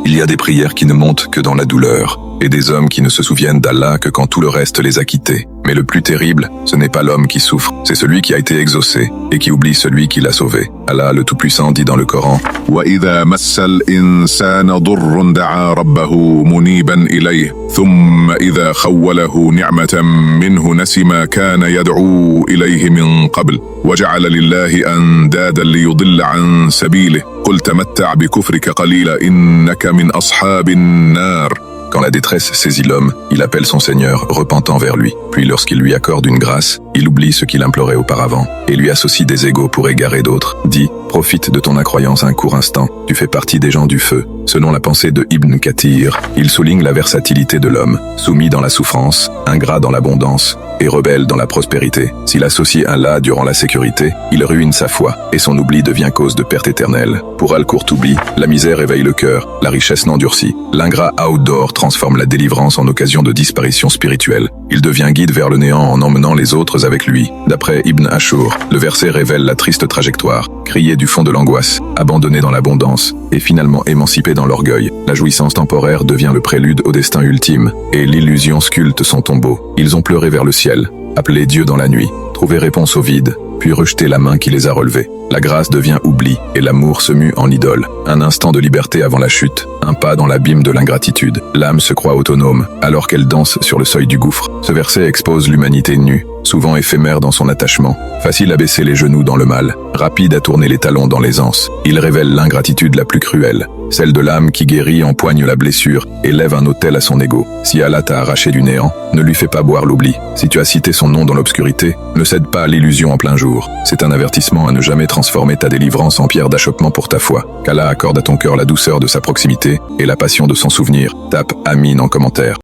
Il y a des prières qui ne montent que dans la douleur, et des hommes qui ne se souviennent d'Allah que quand tout le reste les a quittés. Mais le plus terrible, ce n'est pas l'homme qui souffre, c'est celui qui a été exaucé et qui oublie celui qui l'a sauvé. Allah le Tout-Puissant dit dans le Coran: وَإِذَا مَسَّ الْإِنسَانَ ضُرٌّ دَعَا رَبَّهُ مُنِيبًا إِلَيْهِ ثُمَّ إِذَا خَوَّلَهُ نِعْمَةً مِنْهُ نَسِيَ مَا كَانَ يَدْعُو إِلَيْهِ مِنْ قَبْلُ وَجَعَلَ لِلَّهِ أَنْدَادًا لِيُضِلَّ عَنْ سَبِيلِهِ قُلْ تَمَتَّعْ بِكُفْرِكَ قَلِيلًا إِنَّكَ مِنْ أَصْحَابِ النَّارِ. Quand la détresse saisit l'homme, il appelle son Seigneur, repentant vers lui. Puis lorsqu'il lui accorde une grâce, il oublie ce qu'il implorait auparavant et lui associe des égaux pour égarer d'autres. Dit: profite de ton incroyance un court instant, tu fais partie des gens du feu. Selon la pensée de Ibn Kathir, il souligne la versatilité de l'homme, soumis dans la souffrance, ingrat dans l'abondance et rebelle dans la prospérité. S'il associe Allah durant la sécurité, il ruine sa foi et son oubli devient cause de perte éternelle. Pour Al-Qurtubi, la misère éveille le cœur, la richesse n'endurcit. L'ingrat outdoor transforme la délivrance en occasion de disparition spirituelle. Il devient guide vers le néant en emmenant les autres avec lui. D'après Ibn Ashur, le verset révèle la triste trajectoire, crié du fond de l'angoisse, abandonné dans l'abondance et finalement émancipé dans l'orgueil. La jouissance temporaire devient le prélude au destin ultime et l'illusion sculpte son tombeau. Ils ont pleuré vers le ciel, appelé Dieu dans la nuit, trouvé réponse au vide, puis rejeté la main qui les a relevés. La grâce devient oubli et l'amour se mue en idole. Un instant de liberté avant la chute, un pas dans l'abîme de l'ingratitude. L'âme se croit autonome, alors qu'elle danse sur le seuil du gouffre. Ce verset expose l'humanité nue, souvent éphémère dans son attachement, facile à baisser les genoux dans le mal, rapide à tourner les talons dans l'aisance. Il révèle l'ingratitude la plus cruelle, celle de l'âme qui guérit empoigne la blessure et lève un autel à son ego. Si Allah t'a arraché du néant, ne lui fais pas boire l'oubli. Si tu as cité son nom dans l'obscurité, ne cède pas à l'illusion en plein jour. C'est un avertissement à ne jamais transformer ta délivrance en pierre d'achoppement pour ta foi. Qu'Allah accorde à ton cœur la douceur de sa proximité et la passion de son souvenir. Tape Amin en commentaire.